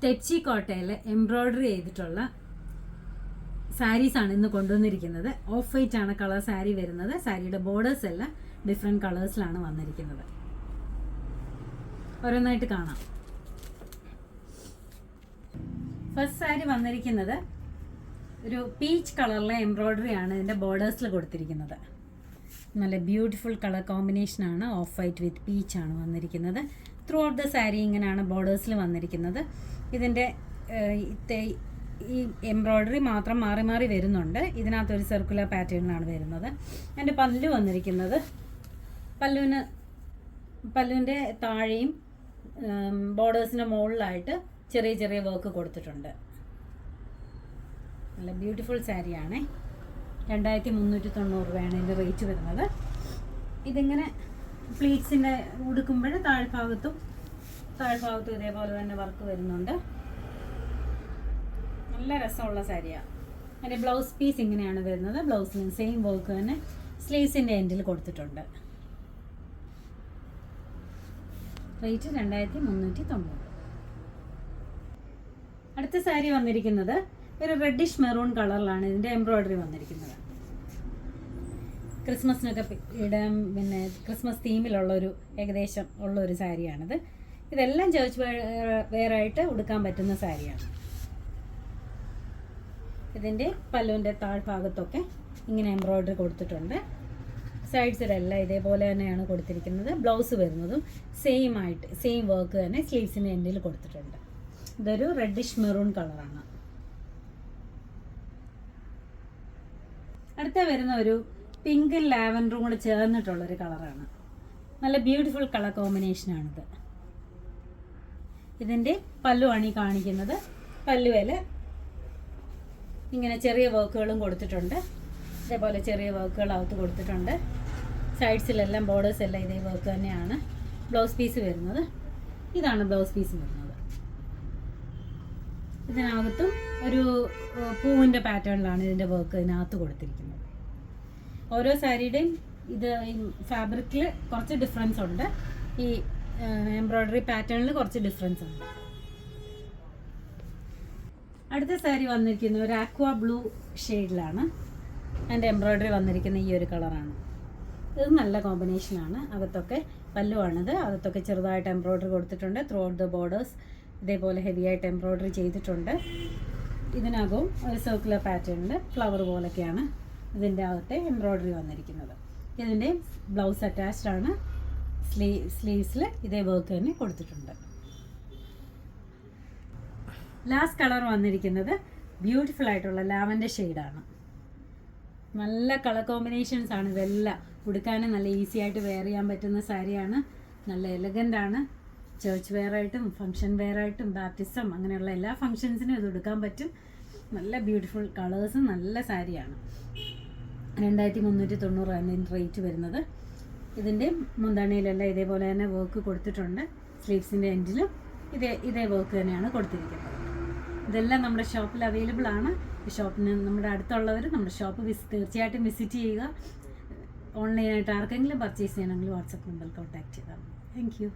തെച്ചി കോട്ടയിൽ എംബ്രോയ്ഡറി ചെയ്തിട്ടുള്ള സാരീസാണ് ഇന്ന് കൊണ്ടുവന്നിരിക്കുന്നത്. ഓഫ് വൈറ്റ് ആണ് കളർ സാരി വരുന്നത്. സാരിയുടെ ബോർഡേഴ്സ് എല്ലാം ഡിഫറെൻറ്റ് കളേഴ്സിലാണ് വന്നിരിക്കുന്നത്. ഓരോന്നായിട്ട് കാണാം. ഫസ്റ്റ് സാരി വന്നിരിക്കുന്നത് ഒരു പീച്ച് കളറിലെ എംബ്രോയ്ഡറി ആണ് ഇതിൻ്റെ ബോർഡേഴ്സിൽ കൊടുത്തിരിക്കുന്നത്. നല്ല ബ്യൂട്ടിഫുൾ കളർ കോമ്പിനേഷനാണ്. ഓഫ് വൈറ്റ് വിത്ത് പീച്ച് ആണ് വന്നിരിക്കുന്നത്. ത്രൂ ഔട്ട് ദ സാരി ഇങ്ങനെയാണ് ബോർഡേഴ്സിൽ വന്നിരിക്കുന്നത്. ഇതിൻ്റെ ഈ എംബ്രോയ്ഡറി മാത്രം മാറി മാറി വരുന്നുണ്ട്. ഇതിനകത്തൊരു സർക്കുലർ പാറ്റേണിലാണ് വരുന്നത്. എൻ്റെ പല്ലു വന്നിരിക്കുന്നത് പല്ലുവിൻ്റെ താഴെയും ബോർഡേഴ്സിൻ്റെ മുകളിലായിട്ട് ചെറിയ ചെറിയ വർക്ക് കൊടുത്തിട്ടുണ്ട്. നല്ല ബ്യൂട്ടിഫുൾ സാരിയാണേ. 2390 രൂപയാണ് ഇതിൻ്റെ റേറ്റ് വരുന്നത്. ഇതിങ്ങനെ പ്ലീറ്റ്സിൻ്റെ ഉടുക്കുമ്പോൾ താഴ്ഭാഗത്തും ഇതേപോലെ തന്നെ വർക്ക് വരുന്നുണ്ട്. നല്ല രസമുള്ള സാരിയാണ്. അതിൻ്റെ ബ്ലൗസ് പീസ് ഇങ്ങനെയാണ് വരുന്നത്. ബ്ലൗസിന് സെയിം വർക്ക് തന്നെ സ്ലീവ്സിൻ്റെ എൻഡിൽ കൊടുത്തിട്ടുണ്ട്. റേറ്റ് 2390. അടുത്ത സാരി വന്നിരിക്കുന്നത് ഒരു റെഡിഷ് മെറൂൺ കളറിലാണ് ഇതിൻ്റെ എംബ്രോയ്ഡറി വന്നിരിക്കുന്നത്. ക്രിസ്മസിനൊക്കെ ഇടാൻ, പിന്നെ ക്രിസ്മസ് തീമിലുള്ളൊരു ഏകദേശം ഉള്ളൊരു സാരിയാണിത്. ഇതെല്ലാം ചേർച്ച് വെയറായിട്ട് ഉടുക്കാൻ പറ്റുന്ന സാരിയാണ്. ഇതിൻ്റെ പല്ലുവിൻ്റെ താഴ്ഭാഗത്തൊക്കെ ഇങ്ങനെ എംബ്രോയ്ഡറി കൊടുത്തിട്ടുണ്ട്. സൈഡ്സിലെല്ലാം ഇതേപോലെ തന്നെയാണ് കൊടുത്തിരിക്കുന്നത്. ബ്ലൗസ് വരുന്നതും സെയിം വർക്ക് തന്നെ സ്ലീവ്സിൻ്റെ എൻഡിൽ കൊടുത്തിട്ടുണ്ട്. ഇതൊരു റെഡിഷ് മെറൂൺ കളറാണ്. അടുത്ത വരുന്ന ഒരു പിങ്കും ലാവൻഡറും കൂടെ ചേർന്നിട്ടുള്ളൊരു കളറാണ്. നല്ല ബ്യൂട്ടിഫുൾ കളർ കോമ്പിനേഷനാണിത്. ഇതിൻ്റെ പല്ലുവാണ് ഈ കാണിക്കുന്നത്. പല്ലുവിൽ ഇങ്ങനെ ചെറിയ വർക്കുകളും കൊടുത്തിട്ടുണ്ട്. ഇതേപോലെ ചെറിയ വർക്കുകൾ അകത്ത് കൊടുത്തിട്ടുണ്ട്. സൈഡ്സിലെല്ലാം ബോർഡേഴ്സ് എല്ലാം ഇതേ വർക്ക് തന്നെയാണ്. ബ്ലൗസ് പീസ് വരുന്നത് ഇതാണ്. ബ്ലൗസ് പീസ് വരുന്നത് ഇതിനകത്തും ഒരു പൂവിൻ്റെ പാറ്റേണിലാണ് ഇതിൻ്റെ വർക്ക് ഇതിനകത്ത് കൊടുത്തിരിക്കുന്നത്. ഓരോ സാരിയുടെയും ഇത് ഫാബ്രിക്കിൽ കുറച്ച് ഡിഫറൻസ് ഉണ്ട്. ഈ എംബ്രോയ്ഡറി പാറ്റേണിൽ കുറച്ച് ഡിഫറൻസ് ഉണ്ട്. അടുത്ത സാരി വന്നിരിക്കുന്നത് ഒരു ആക്വാ ബ്ലൂ ഷെയ്ഡിലാണ്. അതിൻ്റെ എംബ്രോയ്ഡറി വന്നിരിക്കുന്ന ഈ ഒരു കളറാണ്. ഇത് നല്ല കോമ്പിനേഷനാണ്. അകത്തൊക്കെ പല്ലുവാണിത്. അകത്തൊക്കെ ചെറുതായിട്ട് എംബ്രോയ്ഡറി കൊടുത്തിട്ടുണ്ട്. ത്രൂ ഔട്ട് ദ ബോർഡേഴ്സ് ഇതേപോലെ ഹെവി ആയിട്ട് എംബ്രോയ്ഡറി ചെയ്തിട്ടുണ്ട്. ഇതിനകവും ഒരു സർക്കുലർ പാറ്റേണിൽ ഫ്ലവർ പോലൊക്കെയാണ് ഇതിൻ്റെ അകത്തെ എംബ്രോയ്ഡറി വന്നിരിക്കുന്നത്. ഇതിൻ്റെ ബ്ലൗസ് അറ്റാച്ച്ഡ് ആണ്. സ്ലീവ്സിൽ ഇതേ വർക്ക് തന്നെ കൊടുത്തിട്ടുണ്ട്. ലാസ്റ്റ് കളർ വന്നിരിക്കുന്നത് ബ്യൂട്ടിഫുൾ ആയിട്ടുള്ള ലാവൻഡർ ഷെയ്ഡാണ്. നല്ല കളർ കോമ്പിനേഷൻസ് ആണ് ഇതെല്ലാം. ഉടുക്കാനും നല്ല ഈസി ആയിട്ട് വെയർ ചെയ്യാൻ പറ്റുന്ന സാരിയാണ്. നല്ല എലഗൻ്റ് ആണ്. ചേർച്ച് വെയറായിട്ടും ഫങ്ഷൻ വെയറായിട്ടും ബാപ്റ്റിസം അങ്ങനെയുള്ള എല്ലാ ഫങ്ഷൻസിനും ഇത് ഉടുക്കാൻ പറ്റും. നല്ല ബ്യൂട്ടിഫുൾ കളേഴ്സും നല്ല സാരിയാണ്. 2390 ആണ് ഇതിൻ്റെ റേറ്റ് വരുന്നത്. ഇതിൻ്റെ മുന്താണിയിലെല്ലാം ഇതേപോലെ തന്നെ വർക്ക് കൊടുത്തിട്ടുണ്ട്. സ്ലീവ്സിൻ്റെ എൻഡിലും ഇതേ വർക്ക് തന്നെയാണ് കൊടുത്തിരിക്കുന്നത്. ഇതെല്ലാം നമ്മുടെ ഷോപ്പിൽ അവൈലബിൾ ആണ്. ഷോപ്പിന് നമ്മുടെ അടുത്തുള്ളവർ നമ്മുടെ ഷോപ്പ് തീർച്ചയായിട്ടും വിസിറ്റ് ചെയ്യുക. ഓൺലൈനായിട്ട് ആർക്കെങ്കിലും പർച്ചേസ് ചെയ്യണമെങ്കിൽ വാട്സപ്പ് നമ്പറിൽ കോൺടാക്ട് ചെയ്താൽ മതി. Thank you.